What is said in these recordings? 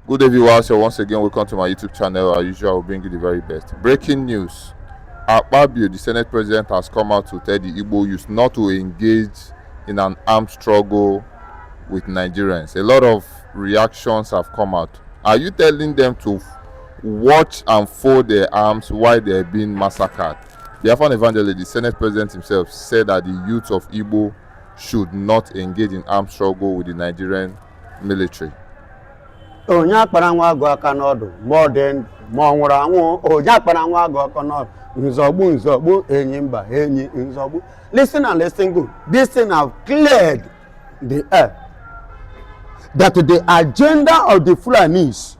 Good day, viewers. So once again, welcome to my YouTube channel. As usual, I will bring you the very best. Breaking news. Akpabio, the Senate President, has come out to tell the Igbo youth not to engage in an armed struggle with Nigerians. A lot of reactions have come out. Are you telling them to watch and fold their arms while they are being massacred? Biafra evangelist, the Senate President himself, said that the youth of Igbo should not engage in armed struggle with the Nigerian military. Onye akpara nwa agụ aka n'ọdụ ma ọ dị ma ọ nwụrụ anwụ. Onye akpara nwa agụ aka n'ọdụ nzọgbu enyi mba enyi nzọgbu. Listen and listen good. This thing have cleared the air that the agenda of the Fulani'S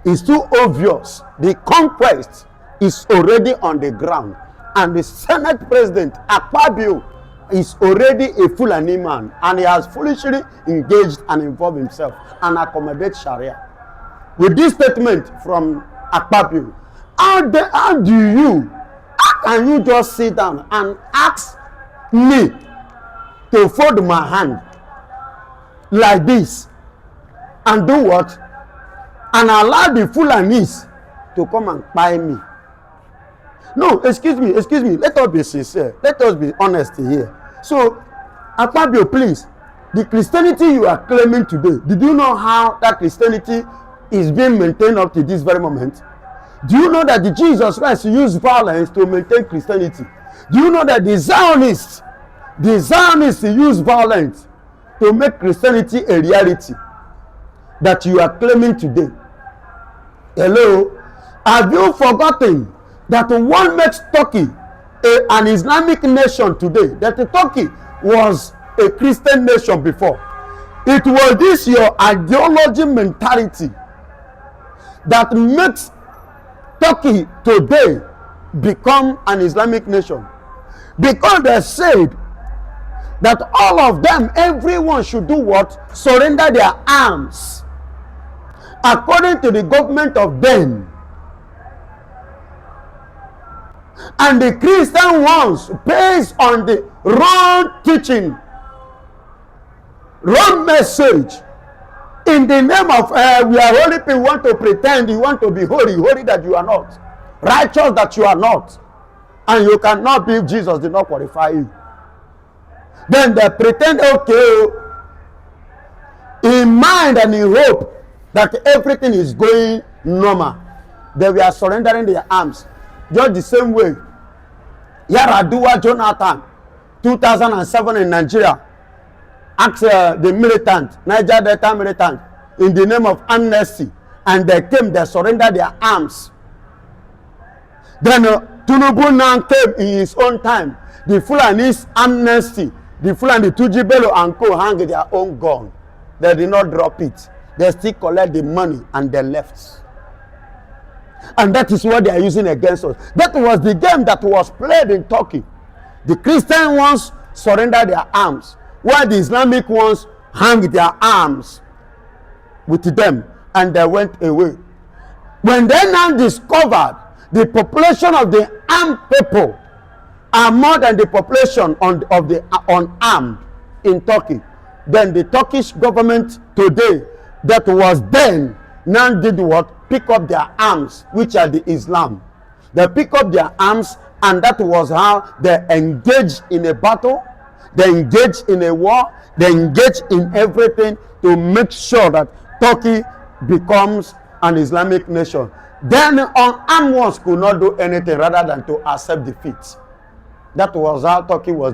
is too obvious. The conquest is already on the ground, and the Senate President Akpabio is already a Fulani man, and he has foolishly engaged and involved himself and accommodate Sharia. With this statement from Akpabio, how can you just sit down and ask me to fold my hand like this and do what? And allow the Fulani'S to come and buy me? No, excuse me. Let us be sincere. Let us be honest here. So, Akpabio, please, the Christianity you are claiming today, did you know how that Christianity is being maintained up to this very moment? Do you know that the Jesus Christ used violence to maintain Christianity? Do you know that the Zionists use violence to make Christianity a reality that you are claiming today? Hello? Have you forgotten that one makes Turkey an Islamic nation today? That Turkey was a Christian nation before. It was this your ideology mentality that makes Turkey today become an Islamic nation, because they said that all of them, everyone should do what? Surrender their arms according to the government of then. And the Christian ones, based on the wrong teaching, wrong message, in the name of we are holy people, want to pretend you want to be holy that you are not, righteous that you are not, and you cannot be. Jesus did not qualify you. Then they pretend, okay, in mind and in hope that everything is going normal. They were surrendering their arms. Just the same way Yaradua Jonathan 2007 in Nigeria asked the militant, Niger Delta militant, in the name of amnesty, and they came, they surrendered their arms. Then Tinubu now came in his own time. The Fulani'S amnesty, the Fulani Tujibelo and co hang their own gun. They did not drop it. They still collect the money and they left. And that is what they are using against us. That was the game that was played in Turkey. The Christian ones surrendered their arms, while the Islamic ones hung their arms with them, and they went away. When they now discovered the population of the armed people are more than the population of the unarmed in Turkey, then the Turkish government today, that was then, now did what? Pick up their arms, which are the Islam. They pick up their arms, and that was how they engaged in a battle, they engaged in a war, they engaged in everything to make sure that Turkey becomes an Islamic nation. Then unarmed ones could not do anything rather than to accept defeat. That was how Turkey was.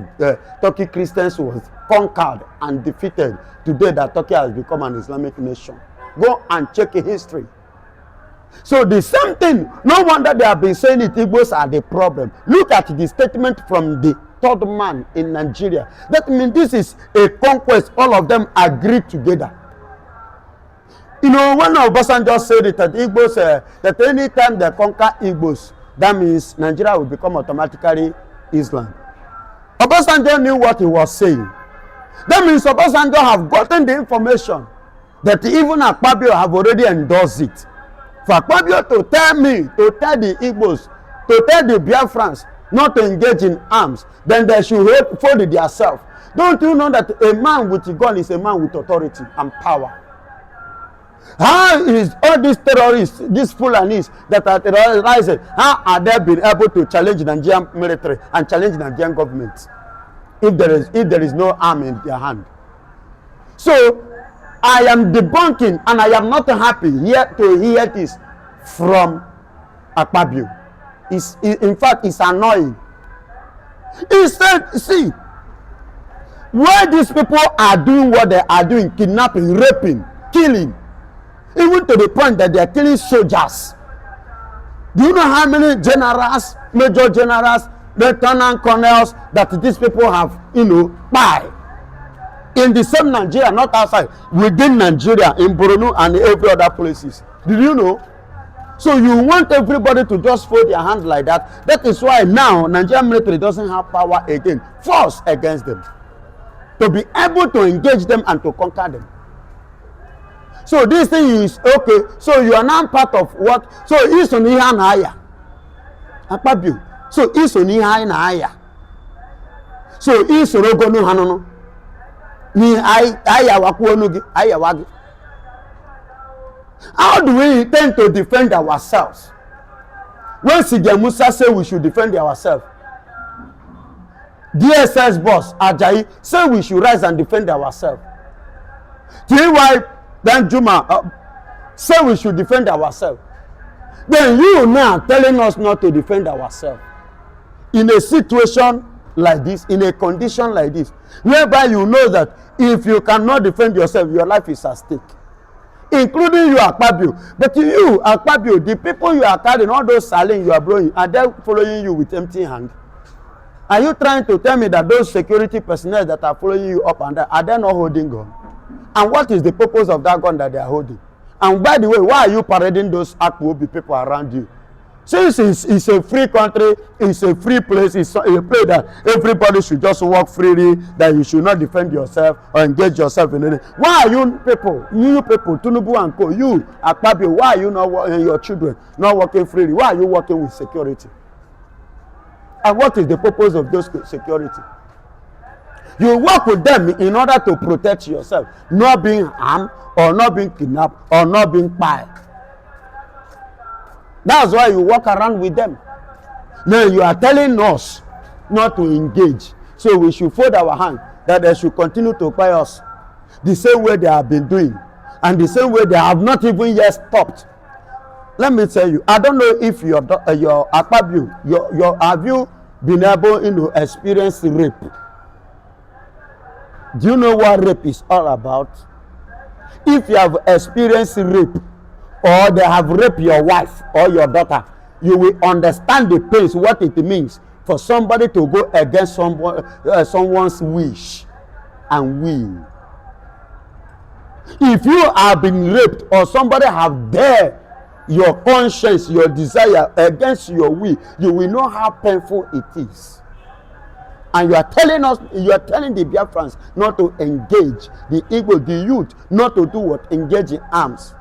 Turkey Christians was conquered and defeated. Today, that Turkey has become an Islamic nation. Go and check history. So the same thing. No wonder they have been saying it. Igbos are the problem. Look at the statement from the third man in Nigeria. That means this is a conquest. All of them agreed together. You know, when Obasanjo said it, that Igbos, that anytime they conquer Igbos, that means Nigeria will become automatically Islam. Obasanjo knew what he was saying. That means Obasanjo have gotten the information that even Akpabio have already endorsed it. For Akpabio to tell me, to tell the Igbos, to tell the Biafrans not to engage in arms, then they should fold it themselves. Don't you know that a man with a gun is a man with authority and power? How is all these terrorists, these Fulani'S that are terrorizing, how are they being able to challenge the Nigerian military and challenge the Nigerian government if there is no arm in their hand? So I am debunking, and I am not happy here to hear this from Akpabio. In fact, it's annoying. He said, see, why these people are doing what they are doing, kidnapping, raping, killing, even to the point that they are killing soldiers. Do you know how many generals, major generals, lieutenant colonels that these people have, by? In the same Nigeria, not outside, within Nigeria, in Borno and every other places. Did you know? So you want everybody to just fold their hands like that. That is why now Nigerian military doesn't have power again, force against them, to be able to engage them and to conquer them. So this thing is okay. So you are now part of what? So it's on here and higher. Akpabio. So it's on here and higher. So it's on no hanono. Ni higher wakuonugi higher wagi. How do we intend to defend ourselves? When Sige Musa say we should defend ourselves, DSS boss Ajayi say we should rise and defend ourselves. TY then Juma say we should defend ourselves. Then you now telling us not to defend ourselves in a situation like this, in a condition like this, whereby you know that if you cannot defend yourself, your life is at stake, including you, Akpabio. But you, Akpabio, the people you are carrying, all those salines you are blowing, are they following you with empty hand? Are you trying to tell me that those security personnel that are following you up and down, are they not holding gun? And what is the purpose of that gun that they are holding? And by the way, why are you parading those Akpabio people around you? Since it's a free country, it's a free place, it's a place that everybody should just walk freely, that you should not defend yourself or engage yourself in anything. Why are you people, Tinubu and Co., you, Akpabio, why are you not, and your children, not working freely? Why are you working with security? And what is the purpose of those security? You work with them in order to protect yourself, not being harmed or not being kidnapped or not being spied. That's why you walk around with them. Now you are telling us not to engage. So we should fold our hand, that they should continue to buy us the same way they have been doing, and the same way they have not even yet stopped. Let me tell you, I don't know if your Akpabio, have you been able to experience rape? Do you know what rape is all about? If you have experienced rape, or they have raped your wife or your daughter, you will understand the pains, what it means for somebody to go against someone's wish and will. If you have been raped or somebody have dared your conscience, your desire against your will, you will know how painful it is. And you are telling us, you are telling the Biafrans not to engage, the Igbo, the youth, not to do what? Engage in arms.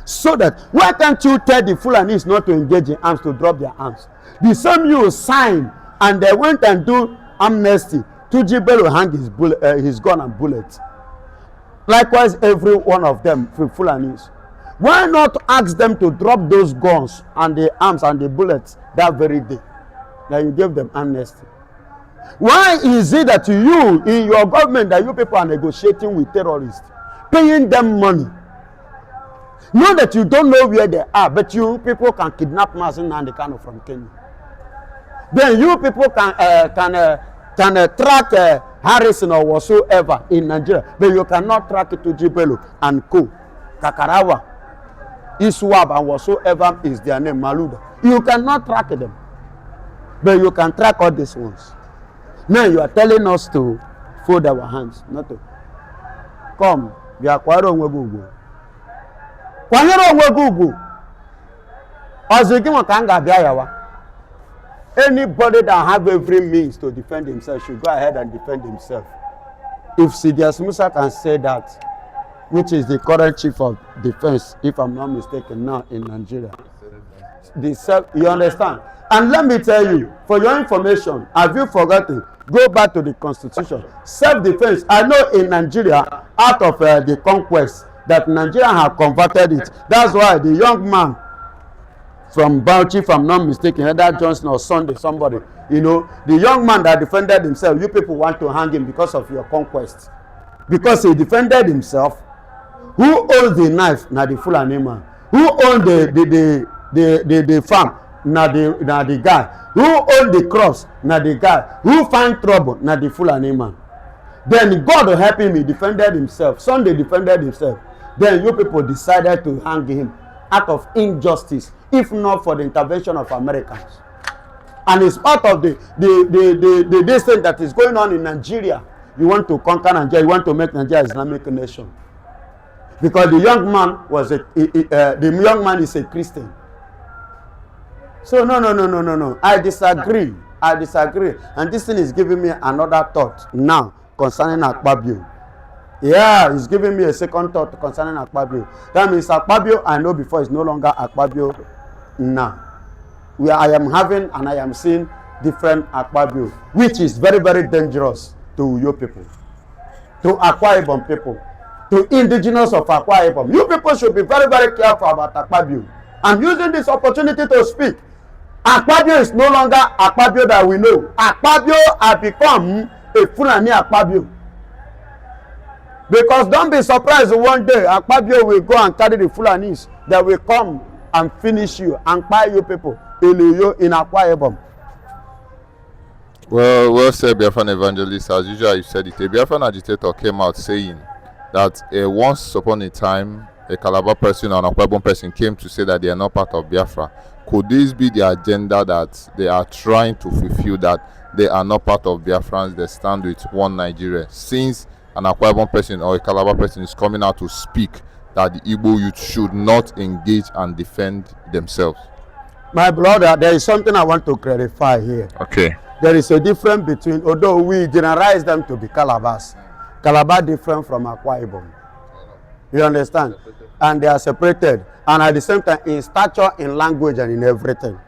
So that, why can't you tell the Fulani'S not to engage in arms, to drop their arms? The same you sign, and they went and do amnesty. Tuji Bello hang his gun and bullets. Likewise, every one of them, Fulani'S. Why not ask them to drop those guns and the arms and the bullets that very day? That you gave them amnesty. Why is it that you, in your government, that you people are negotiating with terrorists, paying them money? Not that you don't know where they are, but you people can kidnap Mazin Nandekano from Kenya. Then you people can track Harrison or whatsoever in Nigeria, but you cannot track it to Jibelo and Co. Kakarawa, Iswab and whatsoever is their name, Maluda. You cannot track them, but you can track all these ones. Now you are telling us to fold our hands, not to come. We are quite on Google. Anybody that have every means to defend himself should go ahead and defend himself. If Sidious Musa can say that, which is the current chief of defense, if I'm not mistaken, now in Nigeria, you understand? And let me tell you, for your information, have you forgotten? Go back to the constitution. Self-defense. I know in Nigeria, out of the conquest, that Nigeria have converted it. That's why the young man from Bauchi, if I'm not mistaken, either Johnson or Sunday, somebody, you know, the young man that defended himself, you people want to hang him because of your conquest. Because he defended himself. Who owns the knife? Na the Fulani man. Who owns the farm? Na the guy. Who owns the crops? Na the guy. Who find trouble? Na the Fulani man. Then God help him, he defended himself. Sunday defended himself. Then you people decided to hang him out of injustice, if not for the intervention of Americans. And it's part of the thing that is going on in Nigeria. You want to conquer Nigeria, you want to make Nigeria Islamic nation. Because the young man the young man is a Christian. So no. I disagree. And this thing is giving me another thought now concerning Akpabio. Yeah, it's giving me a second thought concerning Akpabio. That means Akpabio I know before is no longer Akpabio now. Where I am having and I am seeing different Akpabio, which is very, very dangerous to your people, to Akwa Ibom people, to indigenous of Akwa Ibom. You people should be very, very careful about Akpabio. I'm using this opportunity to speak. Akpabio is no longer Akpabio that we know. Akpabio has become a Fulani Akpabio. Because don't be surprised one day Akpabio will go and carry the Fulani's that will come and finish you and buy you people in Akwa Ibom. Well said, Biafran evangelist. As usual, you said it. A Biafran agitator came out saying that once upon a time, a Calabar person or an Akwa Ibom person came to say that they are not part of Biafra. Could this be the agenda that they are trying to fulfill, that they are not part of Biafrans, they stand with one Nigeria? Since an Akwa Ibom person or a Calabar person is coming out to speak that the Igbo youth should not engage and defend themselves. My brother, there is something I want to clarify here. Okay. There is a difference between, although we generalize them to be Calabars, Calabar different from Akwa Ibom. You understand? And they are separated. And at the same time, in stature, in language, and in everything.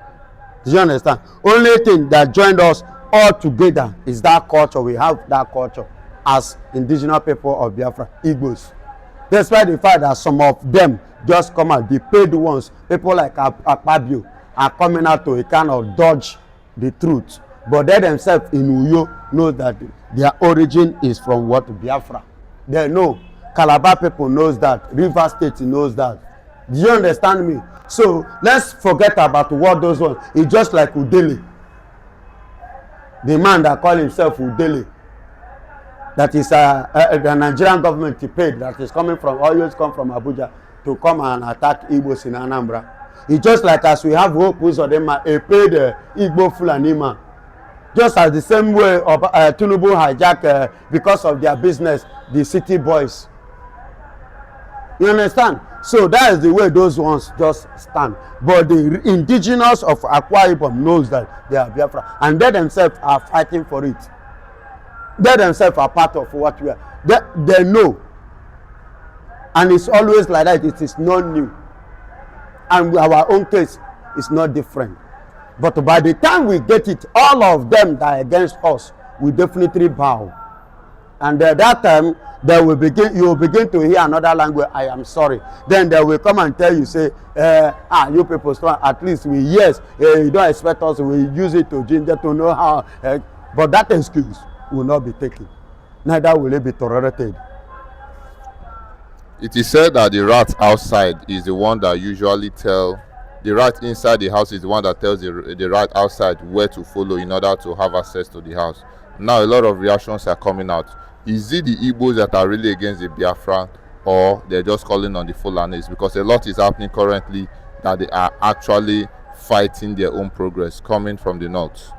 Do you understand? Only thing that joined us all together is that culture. We have that culture as indigenous people of Biafra, Igbos. Despite the fact that some of them just come out, the paid ones, people like Akpabio, are coming out to a kind of dodge the truth. But they themselves in Uyo know that their origin is from what? Biafra. They know. Calabar people knows that. River State knows that. Do you understand me? So let's forget about what those ones. It's just like Udele. The man that call himself Udele. That is the Nigerian government paid, that is coming from, always come from Abuja to come and attack Igbos in Anambra. It's just like as we have Hope Uzodinma, a paid Igbo Fulani man. Just as the same way Tinubu hijack because of their business, the city boys. You understand? So that is the way those ones just stand. But the indigenous of Akwa Ibom knows that they are Biafra, and they themselves are fighting for it. They themselves are part of what we are. They know. And it's always like that. It is not new. And our own case is not different. But by the time we get it, all of them that are against us will definitely bow. And at that time, you will begin to hear another language. I am sorry. Then they will come and tell you, say, you people strong. At least you don't expect us. We use it to ginger to know how. But that excuse will not be taken. Neither will it be tolerated. It is said that the rat outside is the one that usually the rat inside the house is the one that tells the rat outside where to follow in order to have access to the house. Now a lot of reactions are coming out. Is it the Igbos that are really against the Biafra, or they're just calling on the Fulani'S? Because a lot is happening currently that they are actually fighting their own progress coming from the north.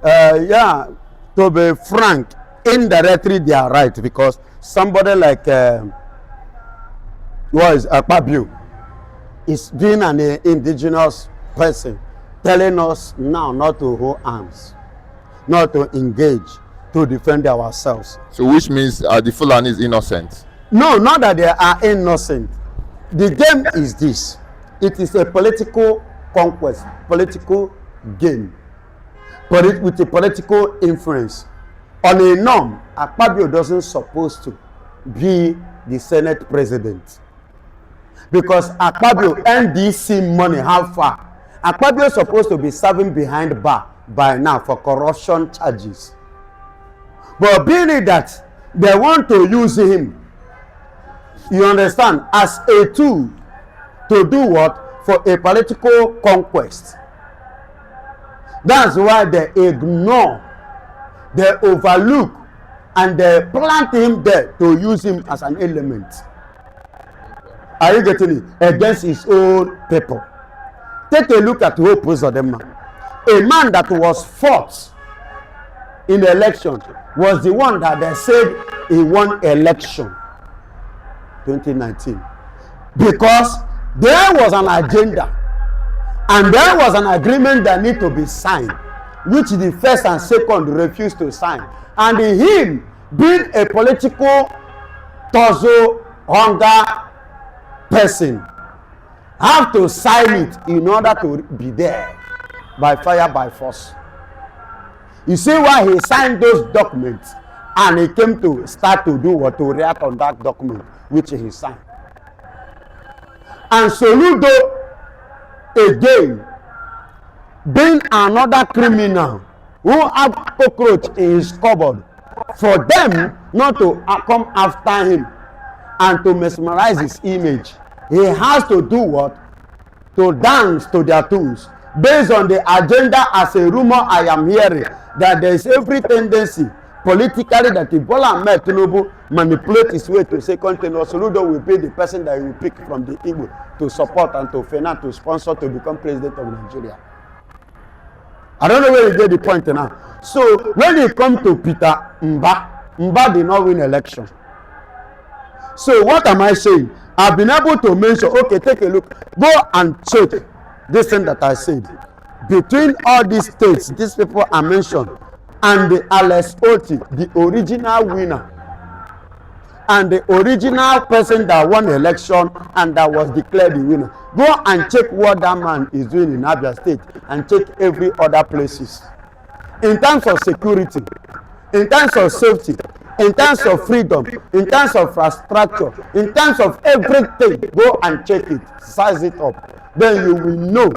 To be frank, indirectly they are right, because somebody like Akpabio is being an indigenous person, telling us now not to hold arms, not to engage, to defend ourselves. So which means the Fulani'S innocent? No, not that they are innocent. The game is this. It is a political conquest, political game, with a political influence. On a norm, Akpabio doesn't supposed to be the Senate president. Because Akpabio NDC money, how far? Akpabio is supposed to be serving behind bar by now for corruption charges. But being it that they want to use him, you understand, as a tool to do what? For a political conquest. That's why they ignore, they overlook, and they plant him there to use him as an element. Are you getting it? Against his own people. Take a look at Hope Uzodinma. A man that was fought in the election was the one that they said he won election 2019. Because there was an agenda and there was an agreement that need to be signed, which the first and second refused to sign. And him being a political torso hunger person have to sign it in order to be there by fire by force. You see why he signed those documents, and he came to start to do what? To react on that document which he signed. And Soludo again being another criminal who had cockroach in his cupboard, for them not to come after him and to mesmerize his image, he has to do what? To dance to their tunes based on the agenda. As a rumor I am hearing that there is every tendency politically that if Bola Ahmed Tinubu manipulate his way to second tenure, Soludo will be the person that he will pick from the Igbo to support and to finance, to sponsor, to become president of Nigeria. I don't know where you get the point now. So when you come to Peter Mba did not win election. So what am I saying? I've been able to mention, okay, take a look, go and check this thing that I said. Between all these states, these people are mentioned, and the Alex Oti, the original winner, and the original person that won the election and that was declared the winner. Go and check what that man is doing in Abia State and check every other places. In terms of security, in terms of safety, in terms of freedom, in terms of infrastructure, in terms of everything, go and check it, size it up. Then you will know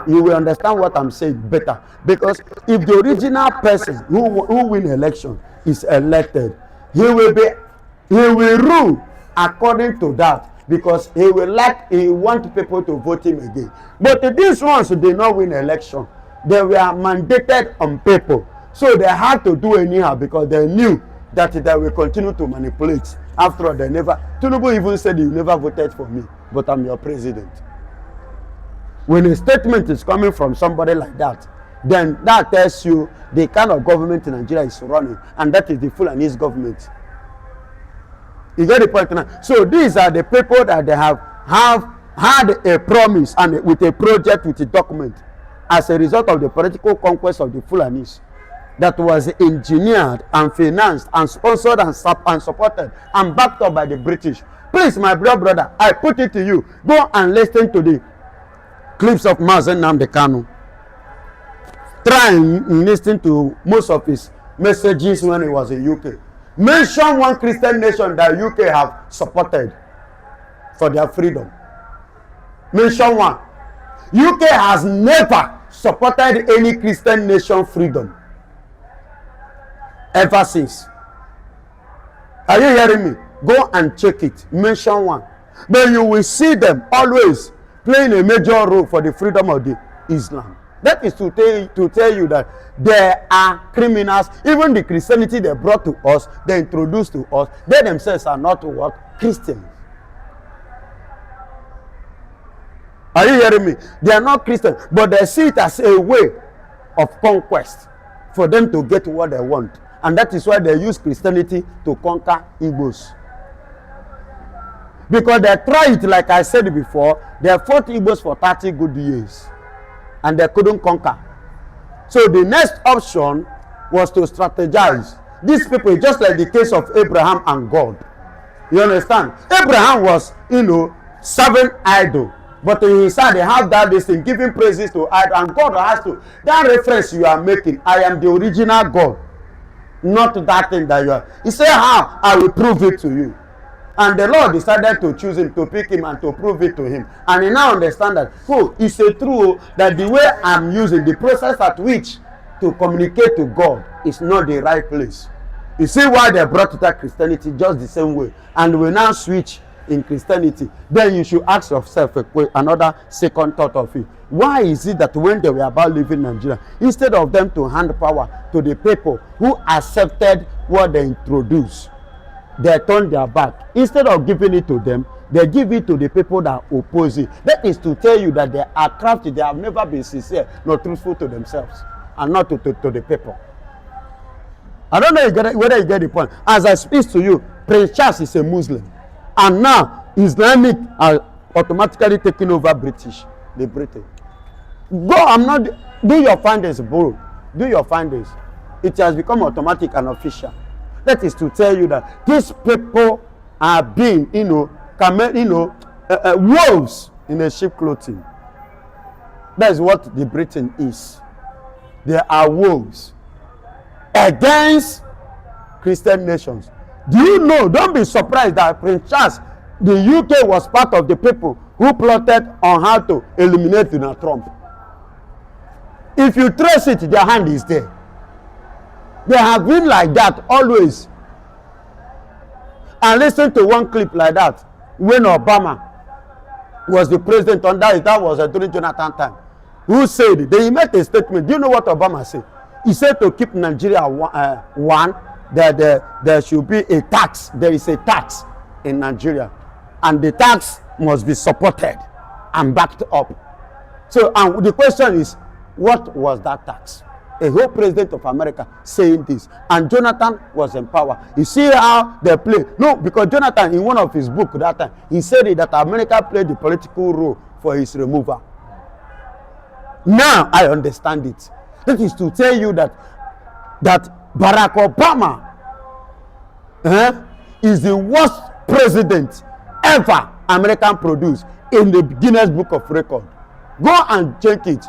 you will understand what I'm saying better. Because if the original person who win election is elected, he will rule according to that, because he want people to vote him again. But these ones who did not win election, they were mandated on people, so they had to do anyhow because they knew that they will continue to manipulate. After all, they never. Tinubu even said, "You never voted for me, but I'm your president." When a statement is coming from somebody like that, then that tells you the kind of government in Nigeria is running, and that is the Fulani'S government. You get the point now? So these are the people that they have had a promise and with a project, with a document, as a result of the political conquest of the Fulani'S, that was engineered and financed and sponsored and supported and backed up by the British. Please, my brother, I put it to you, go and listen to the clips of Mazen Nnamdi Kanu. Try and listen to most of his messages when he was in UK. Mention one Christian nation that UK have supported for their freedom. Mention one. UK has never supported any Christian nation freedom ever since. Are you hearing me? Go and check it. Mention one. Then you will see them always playing a major role for the freedom of the Islam. That is to tell you that there are criminals. Even the Christianity they brought to us, they introduced to us, they themselves are not what? Christians. Are you hearing me? They are not Christians, but they see it as a way of conquest for them to get what they want. And that is why they use Christianity to conquer Igbos. Because they tried it, like I said before, they fought Igbos for 30 good years. And they couldn't conquer. So the next option was to strategize. These people, just like the case of Abraham and God. You understand? Abraham was, serving idol. But in his side, they have that this thing, giving praises to idol. And God has to. That reference you are making, I am the original God. Not that thing that you are. He said, how? I will prove it to you. And the Lord decided to choose him, to pick him, and to prove it to him. And he now understands that, oh, it's a true that the way I'm using, the process at which to communicate to God is not the right place. You see why they brought that Christianity just the same way, and we now switch in Christianity. Then you should ask yourself another second thought of it. Why is it that when they were about leaving Nigeria, instead of them to hand power to the people who accepted what they introduced, they turned their back? Instead of giving it to them, they give it to the people that oppose it. That is to tell you that they are crafty. They have never been sincere nor truthful to themselves and not to the people. I don't know whether you get the point. As I speak to you, Prince Charles is a Muslim, and now Islamic are automatically taking over the Britain. Go, I'm not, do your findings, bro. Do your findings. It has become automatic and official. That is to tell you that these people are being, wolves in a sheep clothing. That is what the Britain is. They are wolves against Christian nations. Do you know? Don't be surprised that Prince Charles, the UK was part of the people who plotted on how to eliminate Donald Trump. If you trace it, their hand is there. They have been like that always. And listen to one clip like that when Obama was the president under it. That was during Jonathan time. Who said it? They made a statement. Do you know what Obama said? He said to keep Nigeria one, that there should be a tax. There is a tax in Nigeria, and the tax must be supported and backed up. So, and the question is, what was that tax? A whole president of America saying this, and Jonathan was in power. You see how they play? No, because Jonathan, in one of his books that time, he said that America played the political role for his removal. Now I understand it. That is to tell you that Barack Obama is the worst president ever American produced in the Guinness Book of Records. Go and check it.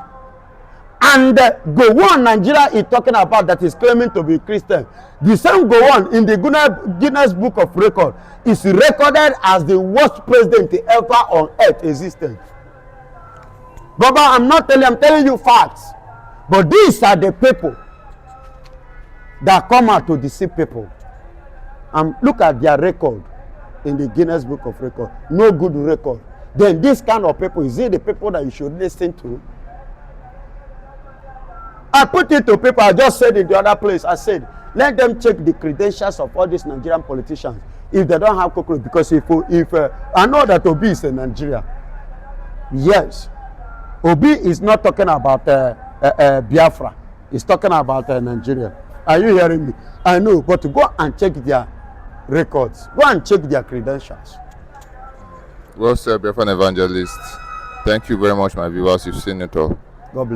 And Gowon Nigeria is talking about that is claiming to be Christian. The same Gowon in the Guinness Book of Records is recorded as the worst president ever on earth existed. Baba, I'm telling you facts. But these are the people that come out to deceive people. Look at their record in the Guinness Book of Records. No good record. Then this kind of people, is it the people that you should listen to? I put it to people. I just said in the other place, I said, let them check the credentials of all these Nigerian politicians if they don't have cockroach. Because if I know that Obi is in Nigeria. Yes. Obi is not talking about Biafra. He's talking about Nigeria. Are you hearing me? I know, but go and check their records. Go and check their credentials. Well said, Biafran evangelist. Thank you very much, my viewers. You've seen it all. God bless.